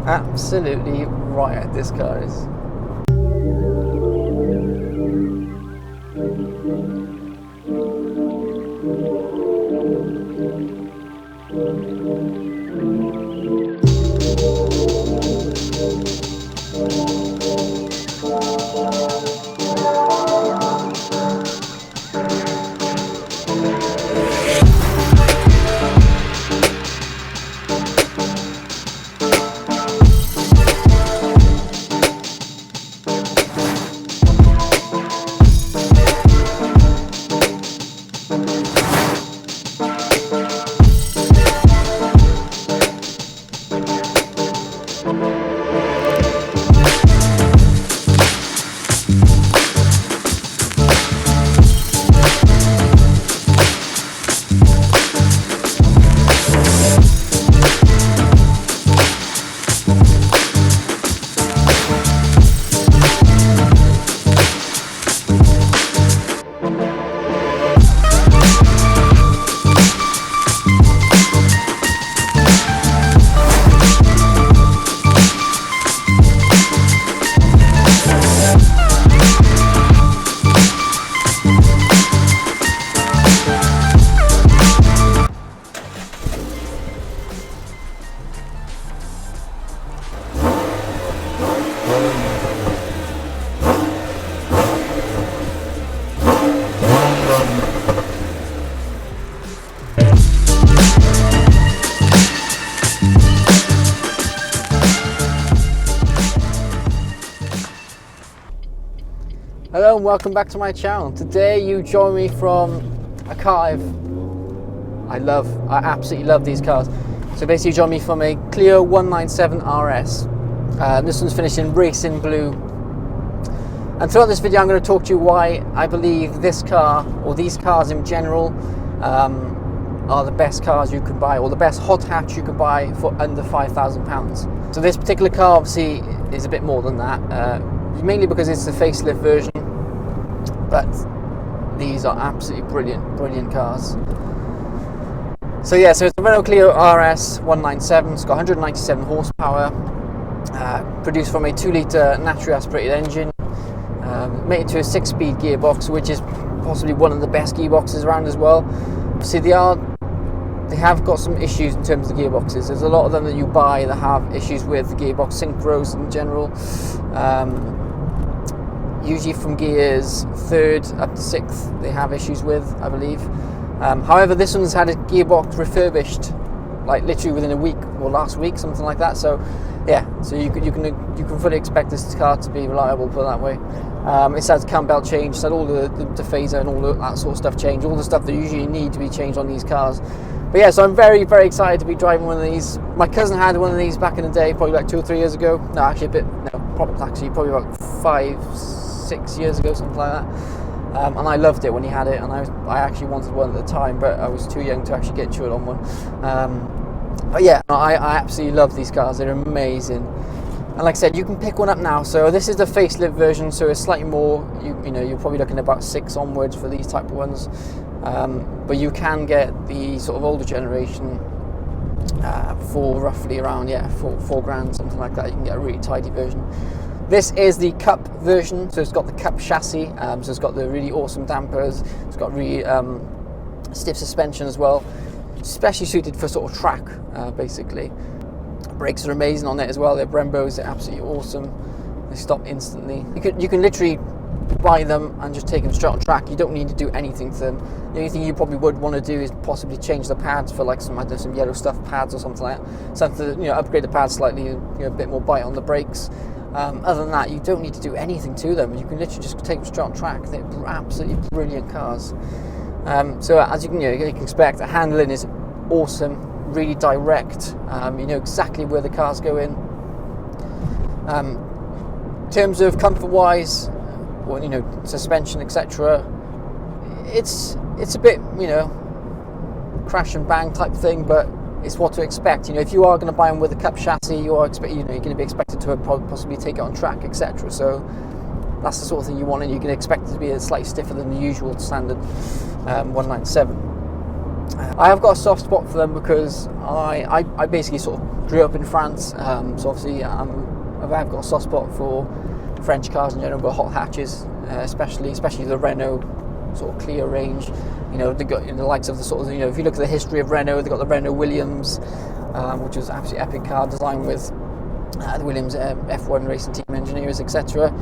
Absolutely riot this car is. Hello and welcome back to my channel. Today you join me from a car I absolutely love these cars. So basically you join me from a Clio 197 RS. This one's finished in racing blue. And throughout this video I'm going to talk to you why I believe this car, or these cars in general, are the best cars you can buy, or the best hot hatch you can buy for under £5,000. So this particular car obviously is a bit more than that, mainly because it's the facelift version, but these are absolutely brilliant cars. So yeah, so it's the Renault Clio RS 197. It's got 197 horsepower, produced from a 2-litre naturally aspirated engine, mated to a 6-speed gearbox, which is possibly one of the best gearboxes around as well. See, they have got some issues in terms of the gearboxes. There's a lot of them that you buy that have issues with the gearbox synchros in general. Usually from gears 3rd up to 6th they have issues with, I believe. However, this one's had a gearbox refurbished like literally within a week or last week, something like that. So yeah, so you can fully expect this car to be reliable, put it that way. It's had cam belt change, it's had all the phaser and all that sort of stuff changed, all the stuff that usually need to be changed on these cars. But yeah, so I'm very excited to be driving one of these. My cousin had one of these back in the day, probably like 2 or 3 years ago. No, actually probably about 5-6 years ago, something like that. And I loved it when he had it, and I actually wanted one at the time, but I was too young to actually get insured on one. But yeah, I absolutely love these cars. They're amazing. And like I said, you can pick one up now. So this is the facelift version, so it's slightly more, you're probably looking at about 6 onwards for these type of ones. But you can get the sort of older generation for roughly around, four grand, something like that. You can get a really tidy version. This is the Cup version, so it's got the Cup chassis, so it's got the really awesome dampers, it's got really stiff suspension as well, especially suited for sort of track, basically. Brakes are amazing on it as well. They're Brembos, they're absolutely awesome. They stop instantly. You can literally buy them and just take them straight on track. You don't need to do anything to them. The only thing you probably would want to do is possibly change the pads for like some yellow stuff pads or something like that. Something to upgrade the pads slightly, a bit more bite on the brakes. Other than that, you don't need to do anything to them. You can literally just take them straight on track. They're absolutely brilliant cars. So as you can expect, the handling is awesome, really direct. You know exactly where the car's going. In terms of comfort-wise, or suspension, etc., it's a bit, you know, crash and bang type thing, but it's what to expect. You know, if you are going to buy them with a cup chassis, you're going to be expected to possibly take it on track, etc. So that's the sort of thing you want, and you can expect it to be slightly stiffer than the usual standard 197. I have got a soft spot for them because I basically sort of grew up in France, so obviously I've got a soft spot for French cars in general, but hot hatches, especially the Renault sort of Clio range. You know, they got the likes of the sort of, you know, if you look at the history of Renault, they got the Renault Williams, which was an absolutely epic car, designed with the Williams F1 racing team engineers, etc.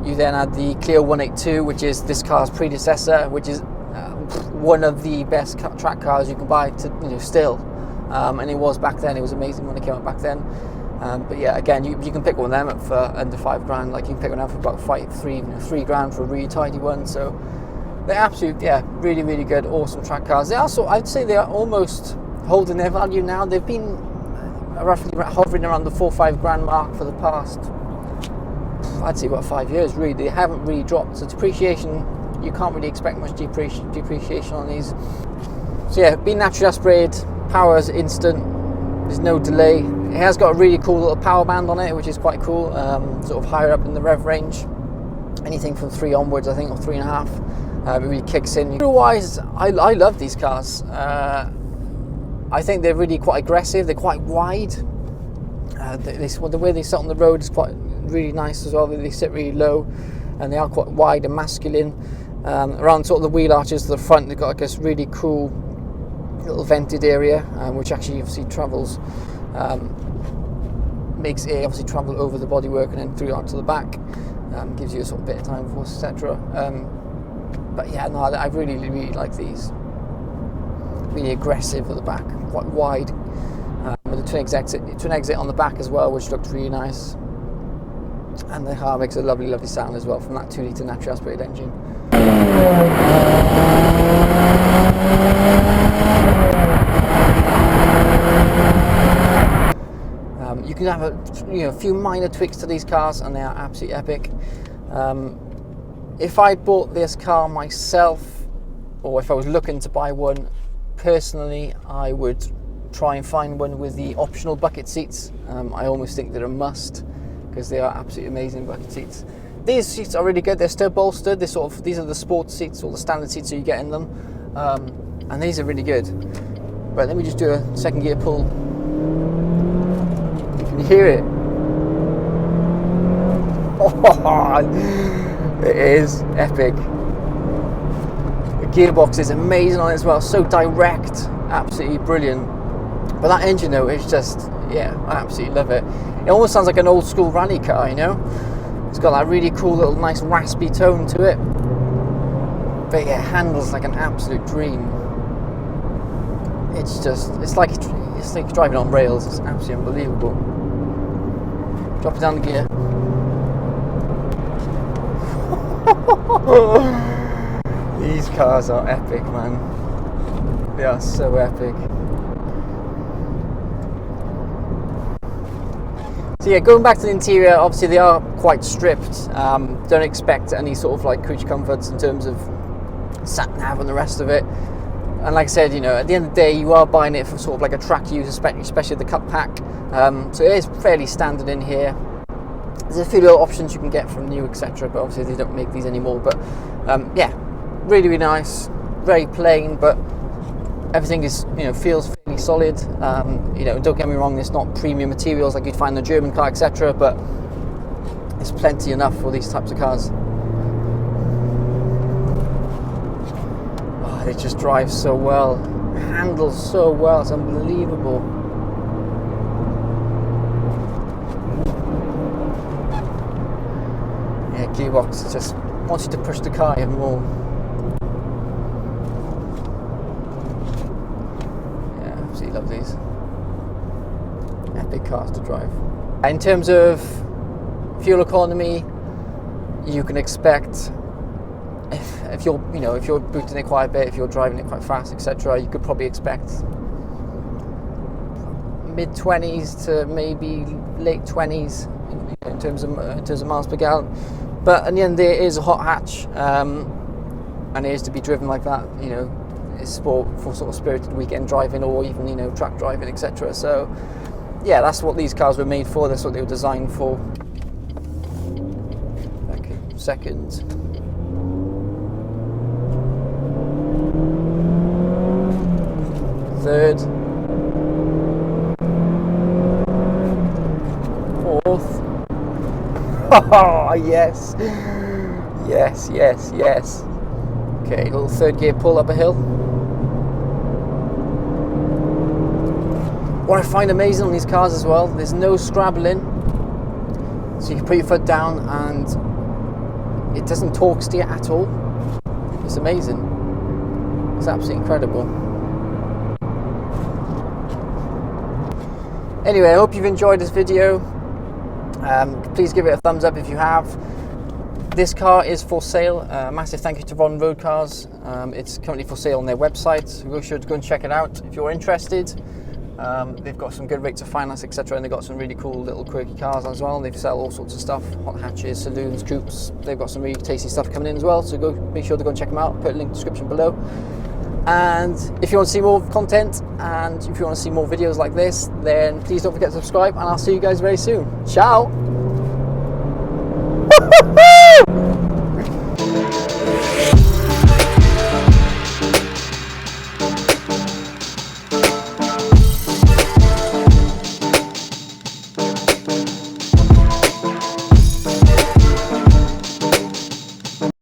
You then had the Clio 182, which is this car's predecessor, which is one of the best track cars you can buy still, and it was back then. It was amazing when it came out back then. But yeah, again, you can pick one of them up for under £5,000. Like, you can pick one up for about £3,000 for a really tidy one. So they're absolute, really, really good, awesome track cars. They also, I'd say, they are almost holding their value now. They've been roughly hovering around the £4,000-5,000 mark for the past, I'd say, about 5 years. Really, they haven't really dropped. So depreciation, you can't really expect much depreciation on these. So yeah, being naturally aspirated, power is instant. There's no delay. It has got a really cool little power band on it, which is quite cool. Sort of higher up in the rev range, anything from 3 onwards, I think, or 3.5. It really kicks in. Otherwise, I love these cars. I think they're really quite aggressive. They're quite wide. The way they sit on the road is quite really nice as well. They sit really low, and they are quite wide and masculine. Around sort of the wheel arches to the front, they've got, like, this really cool little vented area, which actually obviously travels, makes it obviously travel over the bodywork and then through onto the back. Gives you a sort of bit of time force, etc. But yeah, no, I really, really like these. Really aggressive at the back, quite wide, with a twin exit on the back as well, which looked really nice. And the car makes a lovely, lovely sound as well from that 2-litre naturally aspirated engine. You can have a few minor tweaks to these cars, and they are absolutely epic. If I bought this car myself, or if I was looking to buy one personally, I would try and find one with the optional bucket seats. I almost think they're a must, because they are absolutely amazing bucket seats. These seats are really good. They're still bolstered. These are the sports seats, or the standard seats that you get in them, and these are really good. But let me just do a second gear pull. You can hear it. Oh, it is epic. The gearbox is amazing on it as well. So direct, absolutely brilliant. But that engine though is just, I absolutely love it. It almost sounds like an old school rally car, you know? It's got that really cool little nice raspy tone to it. But yeah, it handles like an absolute dream. It's like driving on rails. It's absolutely unbelievable. Drop it down the gear. These cars are epic, man. They are so epic. So yeah, going back to the interior, obviously they are quite stripped. Don't expect any sort of like creature comforts in terms of sat nav and the rest of it. And like I said, at the end of the day, you are buying it for sort of like a track use, especially the cup pack. So it is fairly standard in here. There's a few little options you can get from new, etc. But obviously they don't make these anymore. But yeah, really, really nice. Very plain, but everything is, feels fairly solid. Don't get me wrong, it's not premium materials like you'd find in a German car, etc. But it's plenty enough for these types of cars. Oh, it just drives so well, handles so well. It's unbelievable. Yeah, gearbox just wants you to push the car even more. Love these epic cars to drive. In terms of fuel economy, you can expect if you're booting it quite a bit, if you're driving it quite fast, etc., you could probably expect mid-20s to maybe late 20s in terms of miles per gallon. But in the end, there is a hot hatch. and it is to be driven like that. You know, it's for sort of spirited weekend driving, or even, you know, track driving, etc. So yeah, that's what these cars were made for. That's what they were designed for. Second. Third. Fourth. Oh, yes. Yes, yes, yes. Okay, little third gear pull up a hill. What I find amazing on these cars as well, there's no scrabbling. So you can put your foot down and it doesn't torque steer at all. It's amazing. It's absolutely incredible. Anyway, I hope you've enjoyed this video. Please give it a thumbs up if you have. This car is for sale. Massive thank you to Ron Road Cars. It's currently for sale on their website, so you should go and check it out if you're interested. They've got some good rates of finance, etc., and they've got some really cool little quirky cars as well. They sell all sorts of stuff, hot hatches, saloons, coupes. They've got some really tasty stuff coming in as well, so go make sure to go and check them out. Put a link in the description below. And if you want to see more content, and if you want to see more videos like this, then please don't forget to subscribe, and I'll see you guys very soon. Ciao!